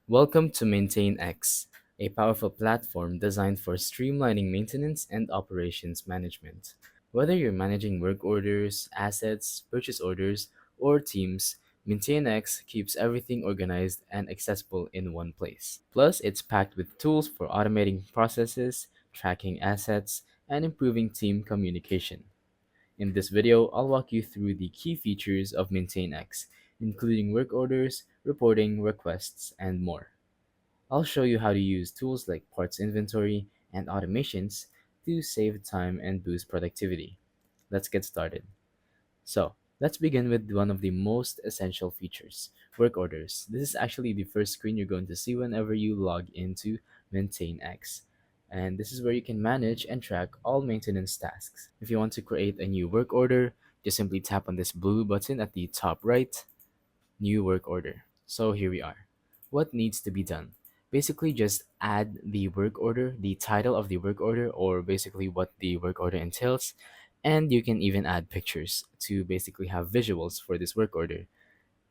Welcome to MaintainX, a powerful platform designed for streamlining maintenance and operations management. Whether you're managing work orders, assets, purchase orders, or teams, MaintainX keeps everything organized and accessible in one place. Plus, it's packed with tools for automating processes, tracking assets, and improving team communication. In this video, I'll walk you through the key features of MaintainX, including work orders, reporting, requests, and more. I'll show you how to use tools like parts inventory and automations to save time and boost productivity. Let's get started. So, let's begin with one of the most essential features, work orders. This is actually the first screen you're going to see whenever you log into MaintainX. And this is where you can manage and track all maintenance tasks. If you want to create a new work order, just simply tap on this blue button at the top right, new work order. So here we are. What needs to be done? Basically, just add the work order, the title of the work order, or basically what the work order entails. And you can even add pictures to basically have visuals for this work order.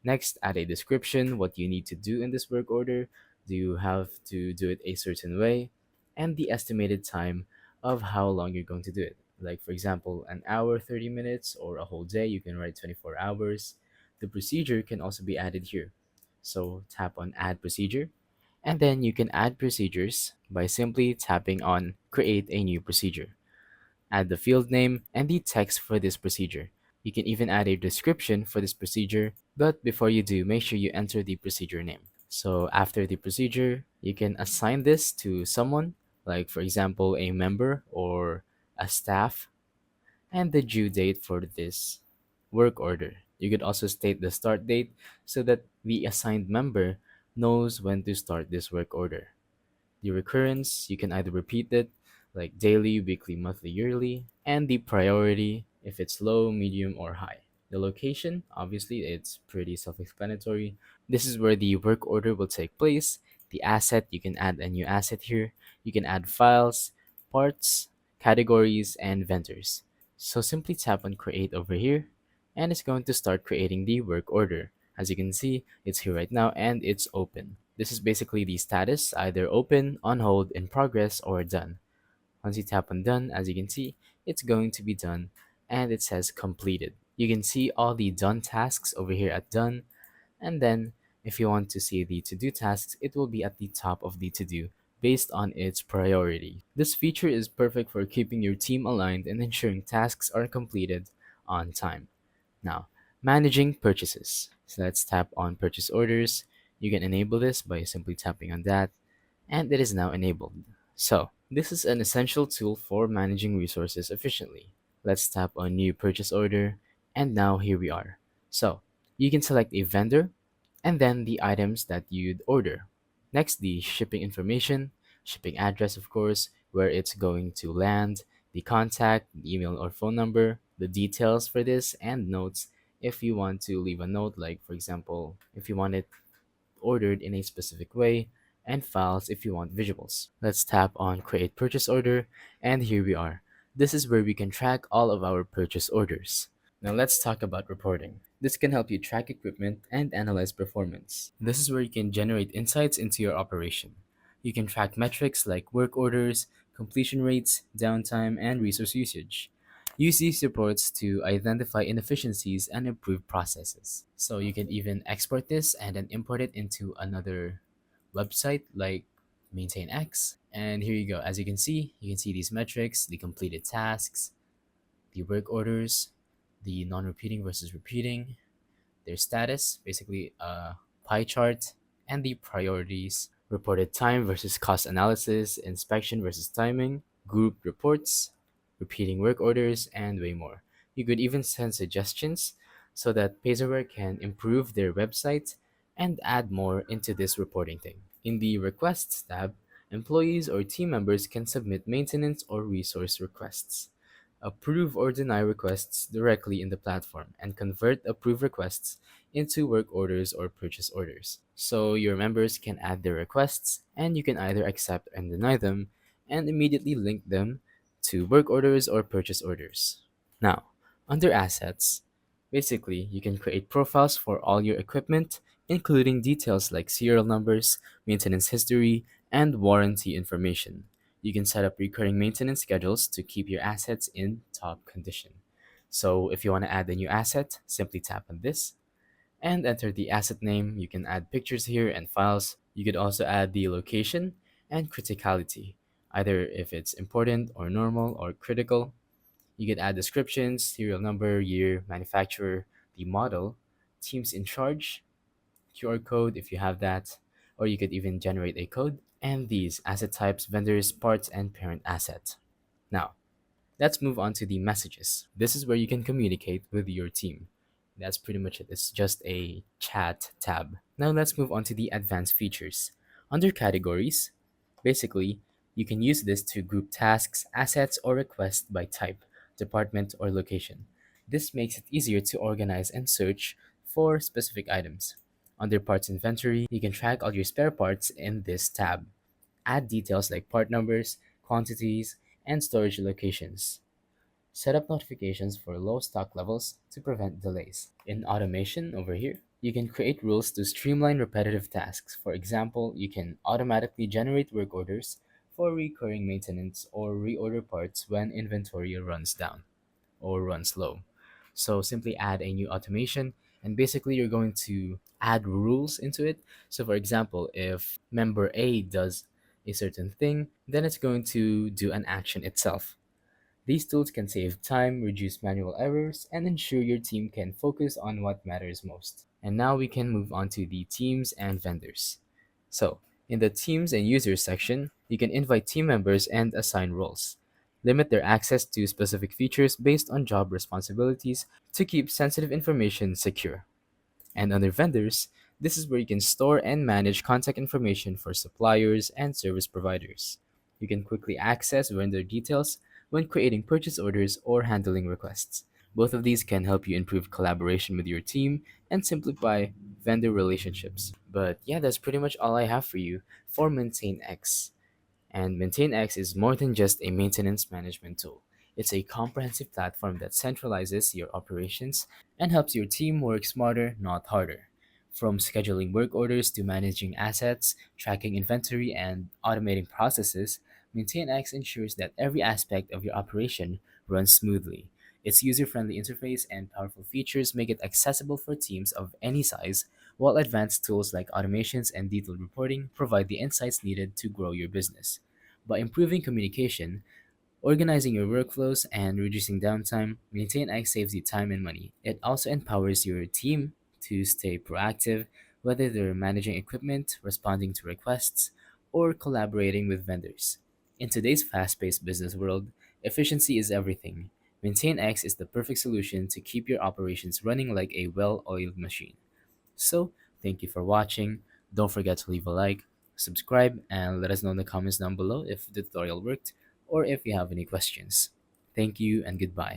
Next, add a description, what you need to do in this work order. Do you have to do it a certain way? And the estimated time of how long you're going to do it. Like, for example, an hour, 30 minutes, or a whole day, you can write 24 hours. The procedure can also be added here. So, tap on Add Procedure, and then you can add procedures by simply tapping on Create a New Procedure. Add the field name and the text for this procedure. You can even add a description for this procedure, but before you do, make sure you enter the procedure name. So after the procedure, you can assign this to someone, like for example, a member or a staff, and the due date for this work order. You could also state the start date so that the assigned member knows when to start this work order. The recurrence, you can either repeat it like daily, weekly, monthly, yearly, and the priority if it's low, medium, or high. The location, obviously, it's pretty self explanatory. This is where the work order will take place. The asset, you can add a new asset here. You can add files, parts, categories, and vendors. So simply tap on create over here, and it's going to start creating the work order. As you can see, it's here right now and it's open. This is basically the status, either open, on hold, in progress, or done. Once you tap on done, as you can see, it's going to be done and it says completed. You can see all the done tasks over here at done, and then if you want to see the to-do tasks, it will be at the top of the to-do based on its priority. This feature is perfect for keeping your team aligned and ensuring tasks are completed on time. Now, managing purchases. So let's tap on purchase orders. You can enable this by simply tapping on that, and it is now enabled. So, this is an essential tool for managing resources efficiently. Let's tap on new purchase order, and now here we are. So, you can select a vendor and then the items that you'd order. Next, the shipping information, shipping address, of course, where it's going to land, the contact, the email or phone number, the details for this, and notes if you want to leave a note, like for example, if you want it ordered in a specific way, and files if you want visuals. Let's tap on create purchase order, and here we are. This is where we can track all of our purchase orders. Now let's talk about reporting. This can help you track equipment and analyze performance. This is where you can generate insights into your operation. You can track metrics like work orders, completion rates, downtime, and resource usage. Use these reports to identify inefficiencies and improve processes. So you can even export this and then import it into another website like MaintainX. And here you go. As you can see these metrics, the completed tasks, the work orders, the non-repeating versus repeating, their status, basically a pie chart, and the priorities, reported time versus cost analysis, inspection versus timing, group reports, repeating work orders, and way more. You could even send suggestions so that Payzerware can improve their website and add more into this reporting thing. In the Requests tab, employees or team members can submit maintenance or resource requests, approve or deny requests directly in the platform, and convert approved requests into work orders or purchase orders. So your members can add their requests, and you can either accept and deny them and immediately link them to work orders or purchase orders. Now, under assets, basically you can create profiles for all your equipment, including details like serial numbers, maintenance history, and warranty information. You can set up recurring maintenance schedules to keep your assets in top condition. So, if you want to add a new asset, simply tap on this and enter the asset name. You can add pictures here and files. You could also add the location and criticality, either if it's important or normal or critical. You could add descriptions, serial number, year, manufacturer, the model, teams in charge, QR code if you have that, or you could even generate a code, and these asset types, vendors, parts, and parent asset. Now, let's move on to the messages. This is where you can communicate with your team. That's pretty much it. It's just a chat tab. Now let's move on to the advanced features. Under categories, basically, you can use this to group tasks, assets, or requests by type, department, or location. This makes it easier to organize and search for specific items. Under parts inventory, you can track all your spare parts in this tab. Add details like part numbers, quantities, and storage locations. Set up notifications for low stock levels to prevent delays. In automation over here, you can create rules to streamline repetitive tasks. For example, you can automatically generate work orders for recurring maintenance or reorder parts when inventory runs down or runs low. So simply add a new automation and basically you're going to add rules into it. So for example, if member A does a certain thing, then it's going to do an action itself. These tools can save time, reduce manual errors, and ensure your team can focus on what matters most. And now we can move on to the teams and vendors. So, in the teams and users section, you can invite team members and assign roles. Limit their access to specific features based on job responsibilities to keep sensitive information secure. And under vendors, this is where you can store and manage contact information for suppliers and service providers. You can quickly access vendor details when creating purchase orders or handling requests. Both of these can help you improve collaboration with your team and simplify vendor relationships. But yeah, that's pretty much all I have for you for MaintainX. And MaintainX is more than just a maintenance management tool. It's a comprehensive platform that centralizes your operations and helps your team work smarter, not harder. From scheduling work orders to managing assets, tracking inventory, and automating processes, MaintainX ensures that every aspect of your operation runs smoothly. Its user friendly interface and powerful features make it accessible for teams of any size, while advanced tools like automations and detailed reporting provide the insights needed to grow your business. By improving communication, organizing your workflows, and reducing downtime, MaintainX saves you time and money. It also empowers your team to stay proactive, whether they're managing equipment, responding to requests, or collaborating with vendors. In today's fast paced business world, efficiency is everything. MaintainX is the perfect solution to keep your operations running like a well oiled machine. So, thank you for watching. Don't forget to leave a like, subscribe, and let us know in the comments down below if the tutorial worked or if you have any questions. Thank you and goodbye.